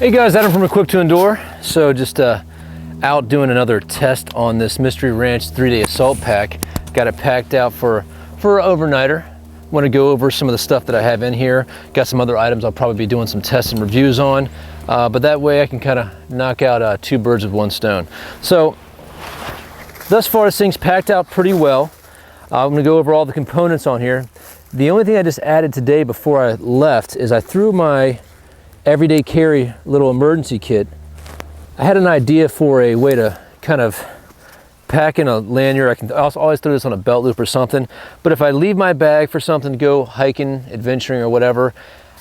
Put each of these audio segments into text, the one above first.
Hey guys, Adam from Equipped to Endure. So just out doing another test on this Mystery Ranch 3-day assault pack. Got it packed out for an overnighter. Want to go over some of the stuff that I have in here. Got some other items I'll probably be doing some tests and reviews on, but that way I can kind of knock out 2 birds with 1 stone. So thus far this thing's packed out pretty well. I'm going to go over all the components on here. The only thing I just added today before I left is I threw my everyday carry little emergency kit. I had an idea for a way to kind of pack in a lanyard. I can always throw this on a belt loop or something, but if I leave my bag for something to go hiking, adventuring or whatever,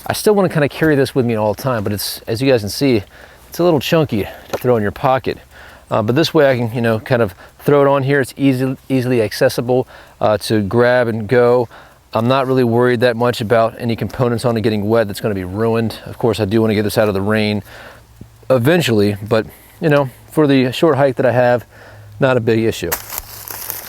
I still want to kind of carry this with me all the time, but it's, as you guys can see, it's a little chunky to throw in your pocket. But this way I can, kind of throw it on here. It's easily accessible to grab and go. I'm not really worried that much about any components on it getting wet that's going to be ruined. Of course, I do want to get this out of the rain eventually, but for the short hike that I have, not a big issue.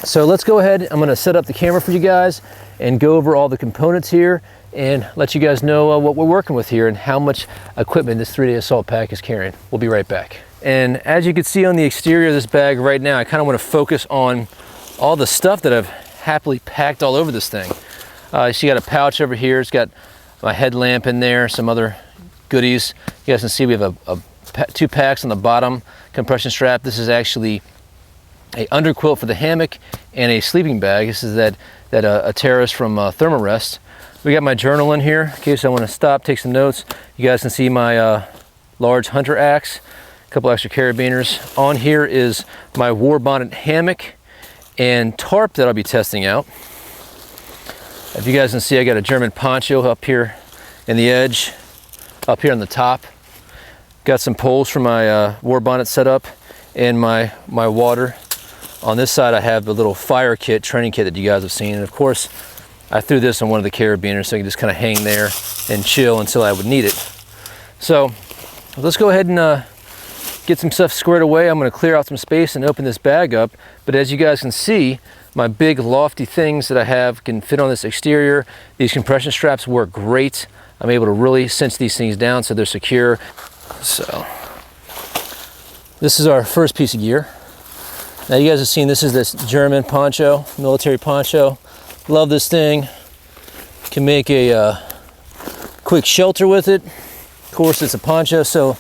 So let's go ahead. I'm going to set up the camera for you guys and go over all the components here and let you guys know what we're working with here and how much equipment this 3-day assault pack is carrying. We'll be right back. And as you can see on the exterior of this bag right now, I kind of want to focus on all the stuff that I've happily packed all over this thing. So you got a pouch over here. It's got my headlamp in there, some other goodies. You guys can see we have 2 packs on the bottom compression strap. This is actually a underquilt for the hammock and a sleeping bag. This is a terrace from Thermarest. We got my journal in here in case I want to stop, take some notes. You guys can see my large hunter axe, a couple extra carabiners. On here is my Warbonnet hammock and tarp that I'll be testing out. If you guys can see, I got a German poncho up here in the edge, up here on the top. Got some poles for my Warbonnet setup and my water. On this side I have the little fire kit, training kit that you guys have seen. And of course, I threw this on one of the carabiners so I can just kind of hang there and chill until I would need it. So let's go ahead and get some stuff squared away. I'm going to clear out some space and open this bag up. But as you guys can see, my big lofty things that I have can fit on this exterior. These compression straps work great. I'm able to really cinch these things down so they're secure. So this is our first piece of gear. Now you guys have seen this is this German poncho, military poncho. Love this thing. Can make a quick shelter with it. Of course it's a poncho, so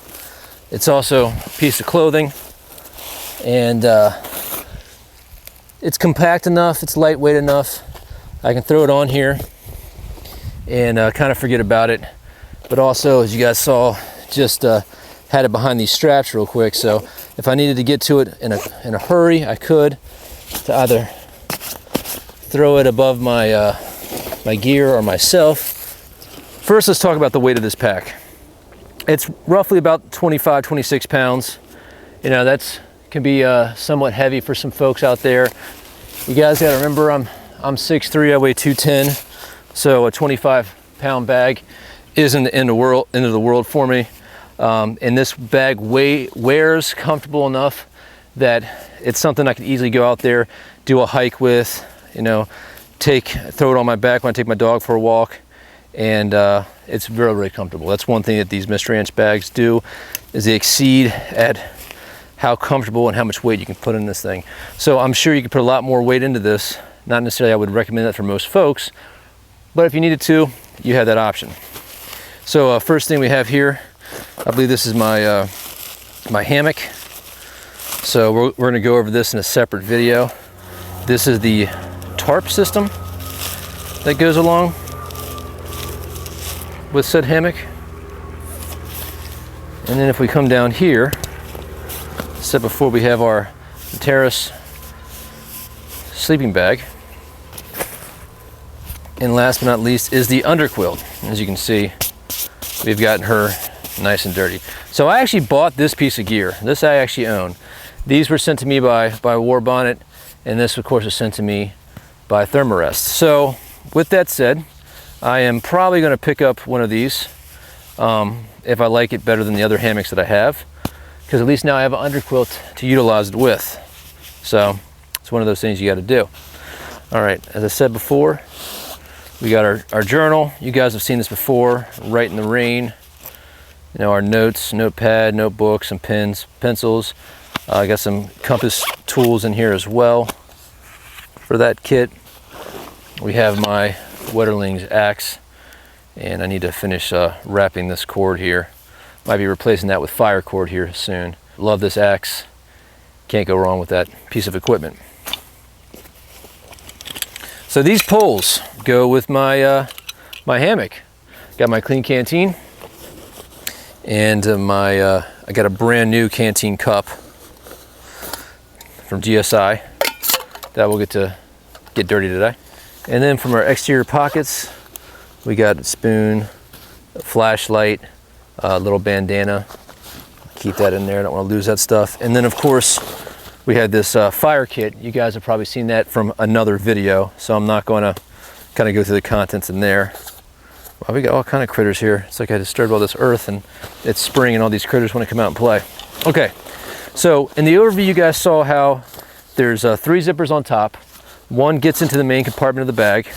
it's also a piece of clothing. And it's compact enough, it's lightweight enough. I can throw it on here and kind of forget about it. But also, as you guys saw, just had it behind these straps real quick. So if I needed to get to it in a hurry, I could, to either throw it above my my gear or myself. First, let's talk about the weight of this pack. It's roughly about 25, 26 pounds. That's can be somewhat heavy for some folks out there. You guys got to remember, I'm 6'3", I weigh 210, so a 25-pound bag isn't the end of the world for me. And this bag wears comfortable enough that it's something I could easily go out there, do a hike with, throw it on my back when I take my dog for a walk, and it's very, very comfortable. That's one thing that these Mystery Ranch bags do, is they exceed at how comfortable and how much weight you can put in this thing. So I'm sure you could put a lot more weight into this. Not necessarily I would recommend that for most folks, but if you needed to, you have that option. So first thing we have here, I believe this is my my hammock. So we're going to go over this in a separate video. This is the tarp system that goes along with said hammock. And then if we come down here, step before, we have our terrace sleeping bag. And last but not least is the underquilt. As you can see, we've gotten her nice and dirty. So I actually bought this piece of gear. This I actually own. These were sent to me by Warbonnet, and this of course was sent to me by Thermarest. So with that said, I am probably going to pick up one of these if I like it better than the other hammocks that I have, because at least now I have an underquilt to utilize it with. So it's one of those things you got to do. All right, as I said before, we got our journal. You guys have seen this before, Right in the Rain. You know, our notes, notepad, notebook, some pens, pencils. I got some compass tools in here as well for that kit. We have my Wetterling's axe, and I need to finish wrapping this cord here. Might be replacing that with fire cord here soon. Love this axe. Can't go wrong with that piece of equipment. So these poles go with my my hammock. Got my clean canteen, and I got a brand new canteen cup from GSI that will get dirty today. And then from our exterior pockets, we got a spoon, a flashlight, a little bandana. Keep that in there, I don't want to lose that stuff. And then of course, we had this fire kit. You guys have probably seen that from another video, so I'm not going to kind of go through the contents in there. Well, we got all kind of critters here. It's like I disturbed all this earth, and it's spring, and all these critters want to come out and play. Okay, so in the overview, you guys saw how there's 3 zippers on top. One gets into the main compartment of the bag.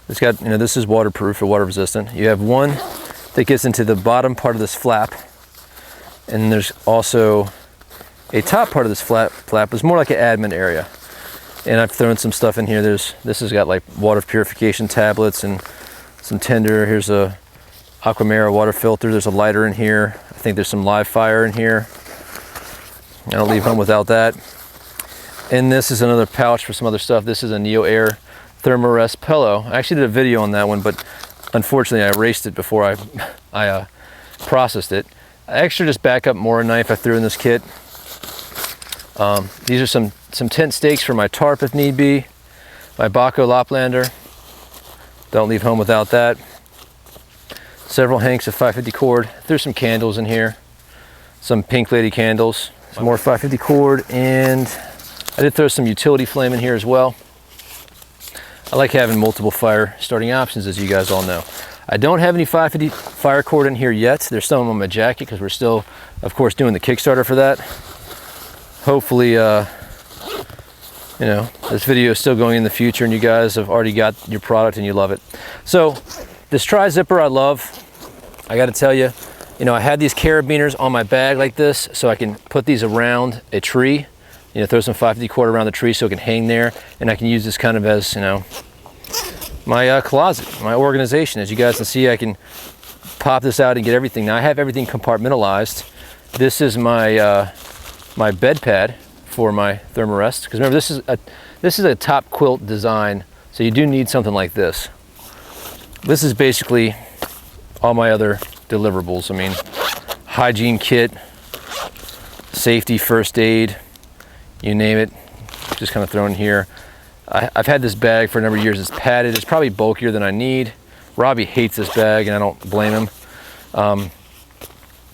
It's got, you know, this is waterproof or water resistant. You have one that gets into the bottom part of this flap, and there's also a top part of this flap is more like an admin area. And I've thrown some stuff in here. This has got like water purification tablets and some tinder. Here's a Aquamera water filter. There's a lighter in here. I think there's some live fire in here. I don't leave home without that. And this is another pouch for some other stuff. This is a Neo Air Thermarest pillow. I actually did a video on that one, but unfortunately I erased it before I processed it. Extra just backup Mora knife I threw in this kit. These are some tent stakes for my tarp if need be. My Baco Laplander. Don't leave home without that. Several hanks of 550 cord. There's some candles in here. Some Pink Lady candles. Some more 550 cord, and I did throw some utility flame in here as well. I like having multiple fire starting options, as you guys all know. I don't have any 550 fire cord in here yet. There's some on my jacket because we're still, of course, doing the Kickstarter for that. Hopefully, you know, this video is still going in the future and you guys have already got your product and you love it. So this tri-zipper I love. I got to tell you, you know, I had these carabiners on my bag like this so I can put these around a tree. You know, throw some 550 cord around the tree so it can hang there, and I can use this kind of as, you know, my closet, my organization. As you guys can see, I can pop this out and get everything. Now I have everything compartmentalized. This is my my bed pad for my Thermarest, because remember, this is a top quilt design, so you do need something like this. This is basically all my other deliverables. I mean, hygiene kit, safety, first aid, you name it, just kind of thrown here. I've had this bag for a number of years. It's padded. It's probably bulkier than I need. Robbie hates this bag, and I don't blame him.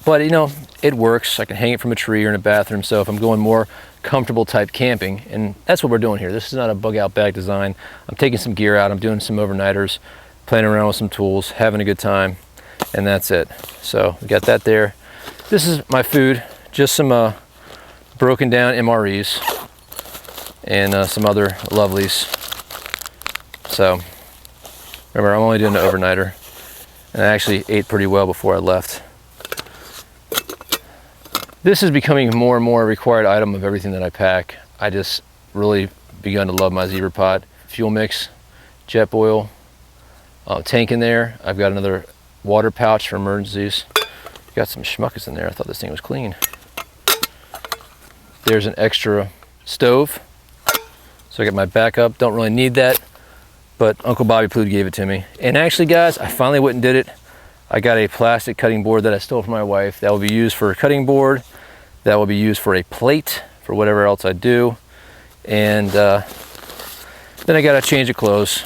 But you know, it works. I can hang it from a tree or in a bathroom. So if I'm going more comfortable type camping, and that's what we're doing here. This is not a bug out bag design. I'm taking some gear out. I'm doing some overnighters, playing around with some tools, having a good time, and that's it. So we got that there. This is my food. Just some broken down MREs and some other lovelies. So remember, I'm only doing the overnighter, and I actually ate pretty well before I left. This is becoming more and more a required item of everything that I pack. I just really begun to love my Zebra Pot. Fuel mix, jet oil, tank in there. I've got another water pouch for emergencies. Got some schmuckers in there. I thought this thing was clean. There's an extra stove. So I got my backup. Don't really need that, but Uncle Bobby Plude gave it to me. And actually, guys, I finally went and did it. I got a plastic cutting board that I stole from my wife. That will be used for a cutting board. That will be used for a plate for whatever else I do. And then I got to change of clothes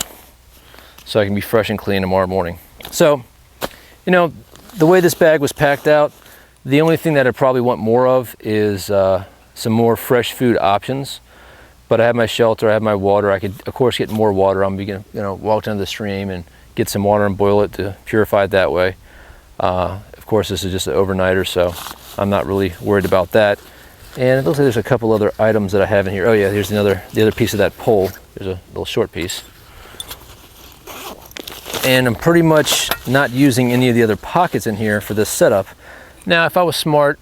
so I can be fresh and clean tomorrow morning. So, you know, the way this bag was packed out, the only thing that I probably want more of is some more fresh food options. But I have my shelter, I have my water. I could, of course, get more water. I'm gonna, you know, walk down to the stream and get some water and boil it to purify it that way. Of course, this is just an overnighter, so I'm not really worried about that. And it looks like there's a couple other items that I have in here. Oh yeah, here's the other piece of that pole. There's a little short piece. and I'm pretty much not using any of the other pockets in here for this setup. Now, if I was smart,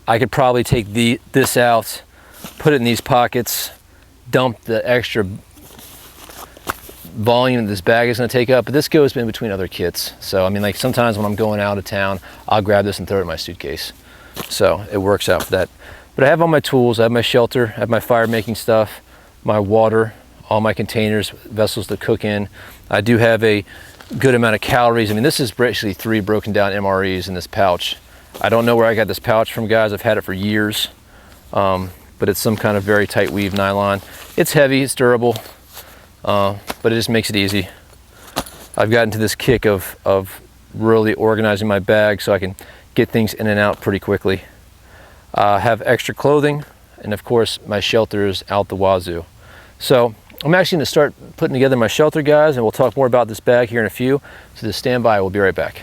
I could probably take this out, put it in these pockets, dump the extra volume that this bag is going to take up, but this goes in between other kits. So I mean, like sometimes when I'm going out of town, I'll grab this and throw it in my suitcase. So it works out for that. But I have all my tools, I have my shelter, I have my fire making stuff, my water, all my containers, vessels to cook in. I do have a good amount of calories. I mean, this is basically 3 broken down MREs in this pouch. I don't know where I got this pouch from, guys. I've had it for years, but it's some kind of very tight weave nylon. It's heavy, it's durable, but it just makes it easy. I've gotten to this kick of really organizing my bag so I can get things in and out pretty quickly. Have extra clothing, and of course my shelter is out the wazoo. So I'm actually going to start putting together my shelter, guys, and we'll talk more about this bag here in a few. So just stand by, we'll be right back.